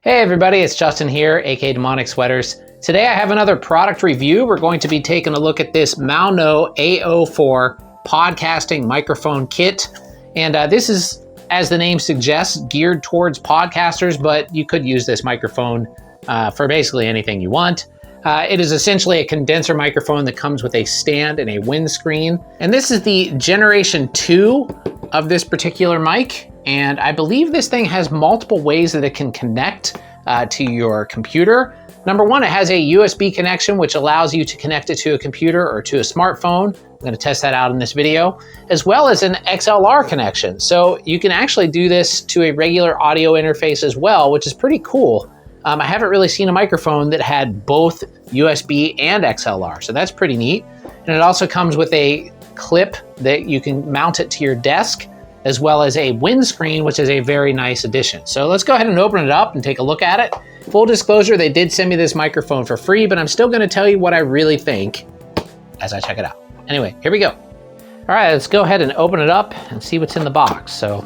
Hey everybody, it's Justin here, aka Demonic Sweaters. Today I have another product review. We're going to be taking a look at this MAONO A04 podcasting microphone kit. And this is, as the name suggests, geared towards podcasters, but you could use this microphone for basically anything you want. It is essentially a condenser microphone that comes with a stand and a windscreen. And this is the Generation 2 of this particular mic. And I believe this thing has multiple ways that it can connect to your computer. Number one, it has a USB connection, which allows you to connect it to a computer or to a smartphone. I'm going to test that out in this video, as well as an XLR connection. So you can actually do this to a regular audio interface as well, which is pretty cool. I haven't really seen a microphone that had both USB and XLR, so that's pretty neat. And it also comes with a clip that you can mount it to your desk, as well as a windscreen, which is a very nice addition. So let's go ahead and open it up and take a look at it. Full disclosure, they did send me this microphone for free, but I'm still gonna tell you what I really think as I check it out. Anyway, here we go. All right, let's go ahead and open it up and see what's in the box. So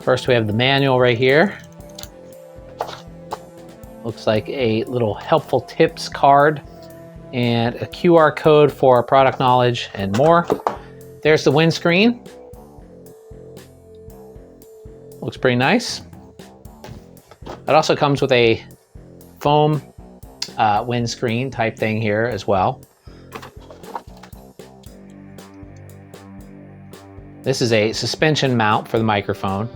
first we have the manual right here. Looks like a little helpful tips card and a QR code for product knowledge and more. There's the windscreen. Looks pretty nice. It also comes with a foam windscreen type thing here as well. This is a suspension mount for the microphone.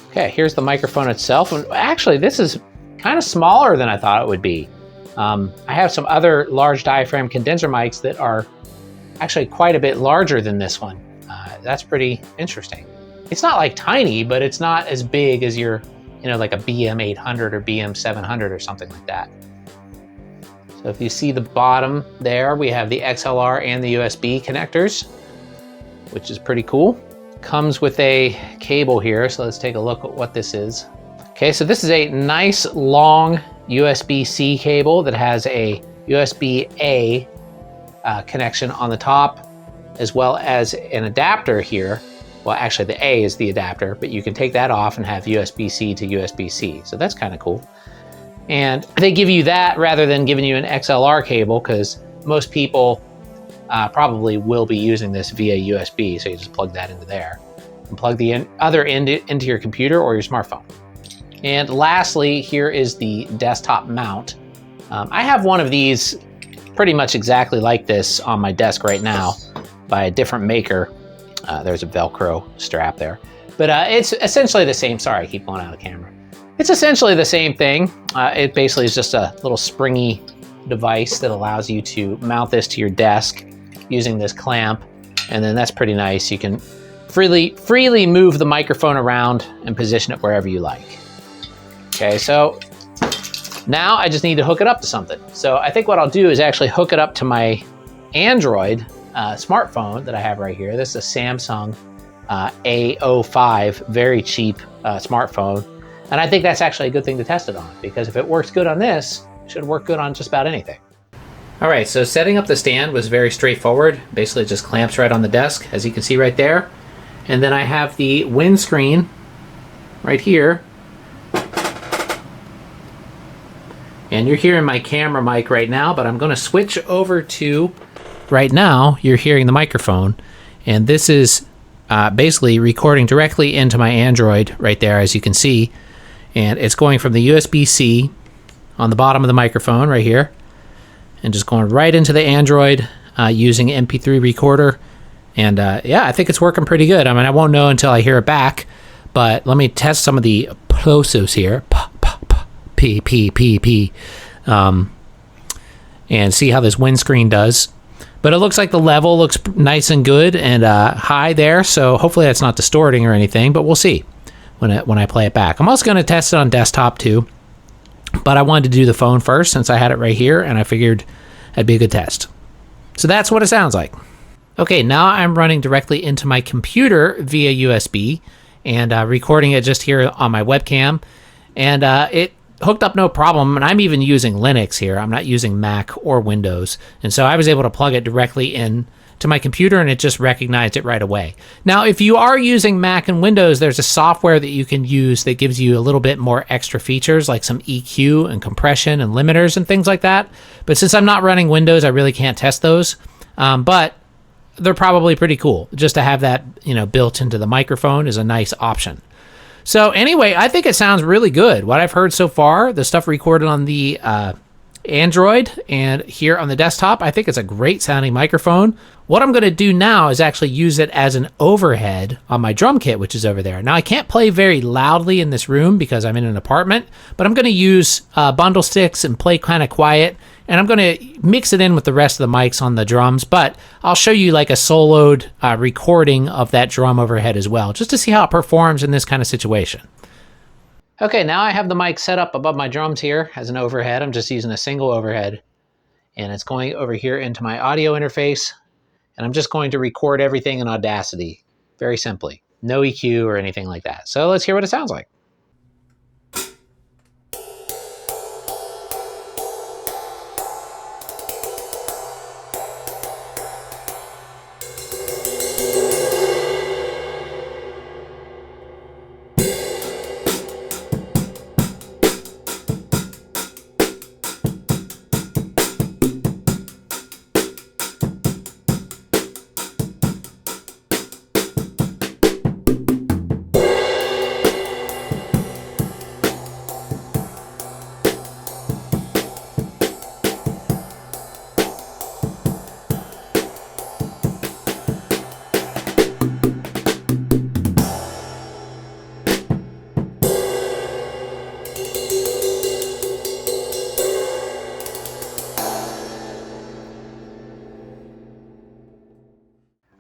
Okay, here's the microphone itself. And actually, this is kind of smaller than I thought it would be. I have some other large diaphragm condenser mics that are actually quite a bit larger than this one. That's pretty interesting. It's not like tiny, but it's not as big as your, like a BM800 or BM700 or something like that. So if you see the bottom there, we have the XLR and the USB connectors, which is pretty cool. Comes with a cable here, so let's take a look at what this is. Okay, so this is a nice long USB-C cable that has a USB-A connection on the top, as well as an adapter here. Well, actually the A is the adapter, but you can take that off and have USB-C to USB-C. So that's kind of cool. And they give you that rather than giving you an XLR cable, because most people probably will be using this via USB. So you just plug that into there and plug the other end into your computer or your smartphone. And lastly, here is the desktop mount. I have one of these pretty much exactly like this on my desk right now by a different maker. There's a Velcro strap there. But it's essentially the same. Sorry, I keep going out of camera. It's essentially the same thing. It basically is just a little springy device that allows you to mount this to your desk using this clamp. And then that's pretty nice. You can freely move the microphone around and position it wherever you like. Okay, so now I just need to hook it up to something. So I think what I'll do is actually hook it up to my Android smartphone that I have right here. This is a Samsung A05, very cheap smartphone. And I think that's actually a good thing to test it on, because if it works good on this, it should work good on just about anything. All right, so setting up the stand was very straightforward. Basically it just clamps right on the desk, as you can see right there. And then I have the windscreen right here. And you're hearing my camera mic right now, but I'm gonna switch over to, right now, you're hearing the microphone. And this is basically recording directly into my Android right there, as you can see. And it's going from the USB-C on the bottom of the microphone right here, and just going right into the Android using MP3 recorder. And yeah, I think it's working pretty good. I mean, I won't know until I hear it back, but let me test some of the plosives here. P, P, P, P, and see how this windscreen does. But it looks like the level looks nice and good and high there, so hopefully that's not distorting or anything, but we'll see when I play it back. I'm also going to test it on desktop too, but I wanted to do the phone first since I had it right here, and I figured that'd be a good test. So that's what it sounds like. Okay, now I'm running directly into my computer via USB and recording it just here on my webcam, and it hooked up no problem, and I'm even using Linux here. I'm not using Mac or Windows, and so I was able to plug it directly in to my computer and it just recognized it right away. Now, if you are using Mac and Windows, there's a software that you can use that gives you a little bit more extra features like some EQ and compression and limiters and things like that. But since I'm not running Windows, I really can't test those. But they're probably pretty cool. Just to have that, built into the microphone is a nice option. So anyway, I think it sounds really good. What I've heard so far, the stuff recorded on the Android and here on the desktop, I think it's a great sounding microphone. What I'm going to do now is actually use it as an overhead on my drum kit, which is over there. Now, I can't play very loudly in this room because I'm in an apartment, but I'm going to use bundle sticks and play kind of quiet, and I'm going to mix it in with the rest of the mics on the drums, but I'll show you like a soloed recording of that drum overhead as well, just to see how it performs in this kind of situation. Okay, now I have the mic set up above my drums here as an overhead. I'm just using a single overhead, and it's going over here into my audio interface, and I'm just going to record everything in Audacity, very simply. No EQ or anything like that. So let's hear what it sounds like.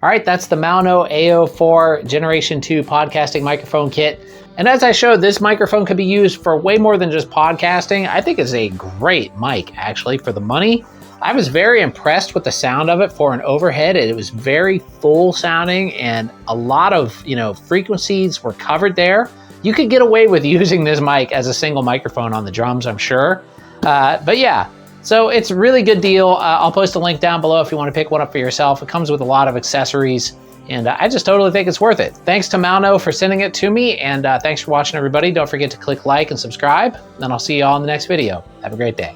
All right, that's the MAONO A04 Generation 2 podcasting microphone kit. And as I showed, this microphone could be used for way more than just podcasting. I think it's a great mic, actually, for the money. I was very impressed with the sound of it for an overhead. It was very full sounding, and a lot of frequencies were covered there. You could get away with using this mic as a single microphone on the drums, I'm sure. But yeah. So it's a really good deal. I'll post a link down below if you want to pick one up for yourself. It comes with a lot of accessories, and I just totally think it's worth it. Thanks to MAONO for sending it to me, and thanks for watching, everybody. Don't forget to click like and subscribe, and I'll see you all in the next video. Have a great day.